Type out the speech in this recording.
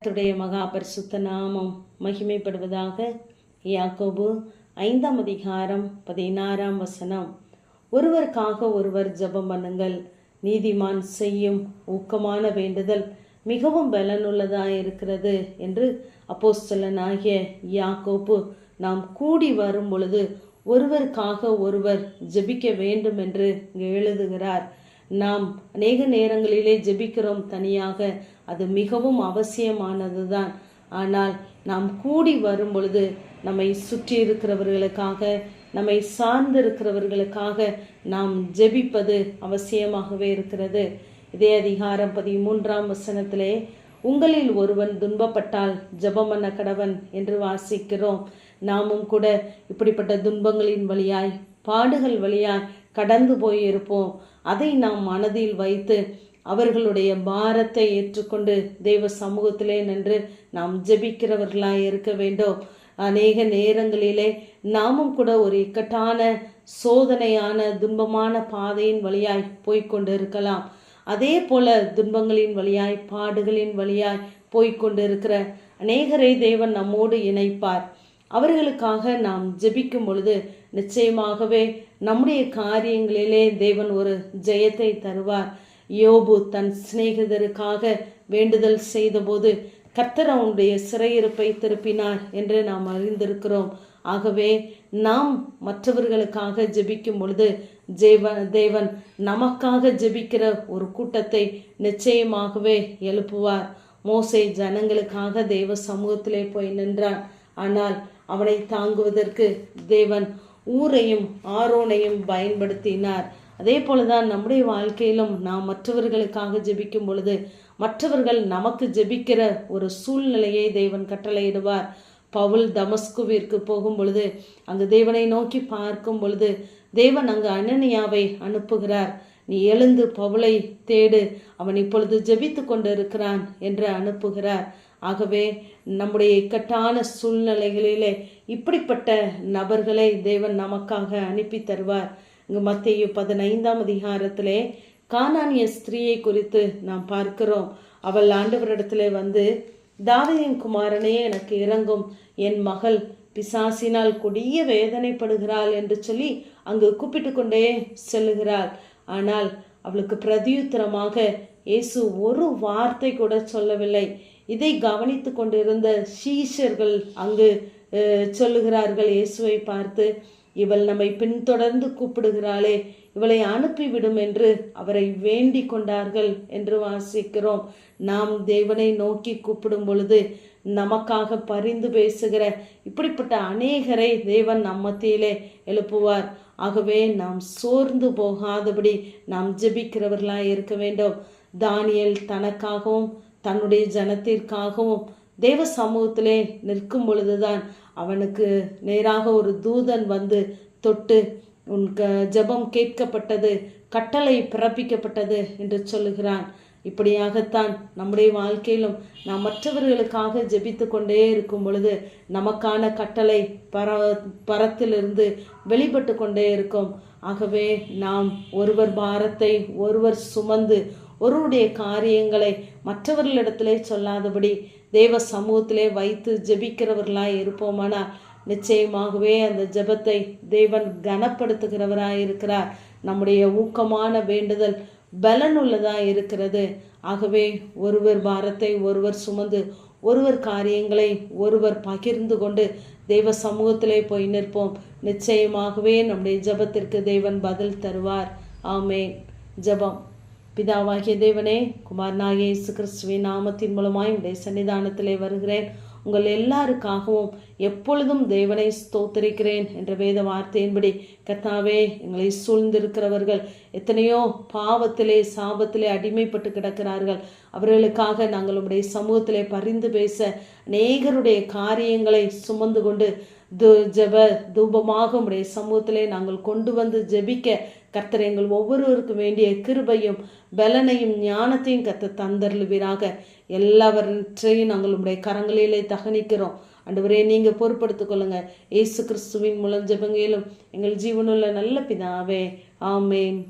கர்த்தருடைய மகா பரிசுத்த நாமம் மகிமைப்படுவதாக. யாக்கோபு 5ஆம் அதிகாரம் 16ஆம் வசனம். ஒருவருக்காக ஒருவர் ஜெபம் பண்ணுங்கள். நீதிமான் செய்யும் ஊக்கமான வேண்டுதல் மிகவும் பலனுள்ளதாக இருக்கிறது என்று அப்போஸ்தலனாகிய யாக்கோபு நாம் கூடி வரும் பொழுது ஒருவருக்காக ஒருவர் ஜெபிக்க வேண்டும் என்று எழுதுகிறார். நாம் அநேக நேரங்களிலே ஜெபிக்கிறோம் தனியாக, அது மிகவும் அவசியமானது தான். ஆனால் நாம் கூடி வரும் பொழுது நம்மை சுற்றி இருக்கிறவர்களுக்காக, நம்மை சார்ந்து இருக்கிறவர்களுக்காக நாம் ஜெபிப்பது அவசியமாகவே இருக்கிறது. இதே அதிகாரம் 13ஆம் வசனத்திலே, உங்களில் ஒருவன் துன்பப்பட்டால் ஜெபம் பண்ண கடவன் என்று வாசிக்கிறோம். நாமும் கூட இப்படிப்பட்ட துன்பங்களின் வழியாய், பாடுகள் வழியாய் கடந்து போயிருப்போம். அதை நாம் மனதில் வைத்து அவர்களுடைய பாரத்தை ஏற்றுக்கொண்டு தெய்வ சமூகத்திலே நின்று நாம் ஜெபிக்கிறவர்களாய் இருக்க வேண்டும். அநேக நேரங்களிலே நாமும் கூட ஒரு இக்கட்டான சோதனையான துன்பமான பாதையின் வழியாய் போய்கொண்டு இருக்கலாம். அதே போல துன்பங்களின் வழியாய், பாடுகளின் வழியாய் போய்கொண்டு இருக்கிற அநேகரை தேவன் நம்மோடு இணைப்பார். அவர்களுக்காக நாம் ஜெபிக்கும் பொழுது நிச்சயமாகவே நம்முடைய காரியங்களிலே தேவன் ஒரு ஜெயத்தை தருவார். யோபு தன் சிநேகிதருக்காக வேண்டுதல் செய்தபோது கர்த்தர் அவனுடைய சிறையிருப்பை திருப்பினார் என்று நாம் அறிந்திருக்கிறோம். ஆகவே நாம் மற்றவர்களுக்காக ஜெபிக்கும் பொழுது தேவன் நமக்காக ஜெபிக்கிற ஒரு கூட்டத்தை நிச்சயமாகவே எழுப்புவார். மோசே ஜனங்களுக்காக தேவ சமூகத்திலே போய் நின்றான். ஆனால் அவனை தாங்குவதற்கு தேவன் ஊரையும் ஆரோனையும் பயன்படுத்தினார். அதே போலதான் நம்முடைய வாழ்க்கையிலும் நாம் மற்றவர்களுக்காக ஜெபிக்கும் பொழுது மற்றவர்கள் நமக்கு ஜெபிக்கிற ஒரு சூழ்நிலையை தேவன் கட்டளையிடுவார். பவுல் தமஸ்குவிற்கு போகும் பொழுது அங்கு தேவனை நோக்கி பார்க்கும் பொழுது தேவன் அங்கு அனனியாவை அனுப்புகிறார். நீ எழுந்து பவுலை தேடு, அவன் இப்பொழுது ஜெபித்து கொண்டு இருக்கிறான் என்று அனுப்புகிறார். ஆகவே நம்முடைய இக்கட்டான சூழ்நிலைகளிலே இப்படிப்பட்ட நபர்களை தேவன் நமக்காக அனுப்பி தருவார். இங்கு மத்தேயு 15ஆம் அதிகாரத்திலே கானானிய ஸ்திரீயை குறித்து நாம் பார்க்கிறோம். அவள் ஆண்டவரிடத்திலே வந்து, தாவீதின் குமாரனே எனக்கு இரங்கும், என் மகள் பிசாசினால் கொடிய வேதனைப்படுகிறாள் என்று சொல்லி அங்கு கூப்பிட்டு கொண்டே செல்லுகிறாள். ஆனால் அவளுக்கு பிரதியுத்தரமாக இயேசு ஒரு வார்த்தை கூட சொல்லவில்லை. இதை கவனித்து கொண்டிருந்த சீஷர்கள் அங்கு சொல்லுகிறார்கள் இயேசுவை பார்த்து, இவள் நம்மை பின்தொடர்ந்து கூப்பிடுகிறாளே, இவளை அனுப்பிவிடும் என்று அவரை வேண்டிக் கொண்டார்கள் என்று வாசிக்கிறோம். நாம் தேவனை நோக்கி கூப்பிடும் பொழுது நமக்காக பரிந்து பேசுகிற இப்படிப்பட்ட அநேகரை தேவன் நம் மத்தியிலே எழுப்புவார். ஆகவே நாம் சோர்ந்து போகாதபடி நாம் ஜெபிக்கிறவர்களாய் இருக்க வேண்டும். தானியேல் தனக்காகவும் தன்னுடைய ஜனத்திற்காகவும் தேவ சமூகத்திலே நிற்கும் பொழுதுதான் அவனுக்கு நேராக ஒரு தூதன் வந்து தொட்டு, உன் ஜெபம் கேட்கப்பட்டது, கட்டளை பிறப்பிக்கப்பட்டது என்று சொல்லுகிறான். இப்படியாகத்தான் நம்முடைய வாழ்க்கையிலும் நாம் மற்றவர்களுக்காக ஜெபித்து கொண்டே இருக்கும் பொழுது நமக்கான கட்டளை பரத்திலிருந்து வெளிப்பட்டு கொண்டே இருக்கும். ஆகவே நாம் ஒருவர் பாரத்தை ஒருவர் சுமந்து ஒருவருடைய காரியங்களை மற்றவர்களிடத்திலே சொல்லாதபடி தேவ சமூகத்திலே வைத்து ஜெபிக்கிறவர்களாய் இருப்போமானால் நிச்சயமாகவே அந்த ஜெபத்தை தேவன் கனப்படுத்துகிறவராய் இருக்கிறார். நம்முடைய ஊக்கமான வேண்டுதல் பலனுள்ளதாக இருக்கிறது. ஆகவே ஒருவர் பாரத்தை ஒருவர் சுமந்து ஒருவர் காரியங்களை ஒருவர் பகிர்ந்து கொண்டு தேவ சமூகத்திலே போய் நிற்போம். நிச்சயமாகவே நம்முடைய ஜெபத்திற்கு தேவன் பதில் தருவார். ஆமென். ஜெபம். பிதாவாகிய தேவனே, குமாரனாகிய இயேசு கிறிஸ்துவின் நாமத்தின் மூலமாய் உடைய சன்னிதானத்திலே வருகிறேன். உங்கள் எல்லாருக்காகவும் எப்பொழுதும் தேவனை ஸ்தோத்திரிக்கிறேன் என்ற வேத வார்த்தையின்படி கர்த்தாவே, எங்களை சூழ்ந்திருக்கிறவர்கள் எத்தனையோ பாவத்திலே சாபத்திலே அடிமைப்பட்டு கிடக்கிறார்கள். அவர்களுக்காக நாங்கள் உடைய சமூகத்திலே பரிந்து பேச அநேகருடைய காரியங்களை சுமந்து கொண்டு ஜெப தூபமாக உடைய சமூகத்திலே நாங்கள் கொண்டு வந்து ஜெபிக்க கர்த்தர் எங்கள் ஒவ்வொருவருக்கும் வேண்டிய கிருபையும் பலனையும் ஞானத்தையும் கர்த்தர் தந்தருளுவீராக. எல்லாவற்றையும் நாங்கள் உடைய கரங்களிலே தகனிக்கிறோம். ஆண்டவரே, நீங்க பொறுப்படுத்திக் கொள்ளுங்க. இயேசு கிறிஸ்துவின் மூலம் ஜெபங்களும் எங்கள் ஜீவனுள்ள நல்ல பிதாவே. ஆமேன்.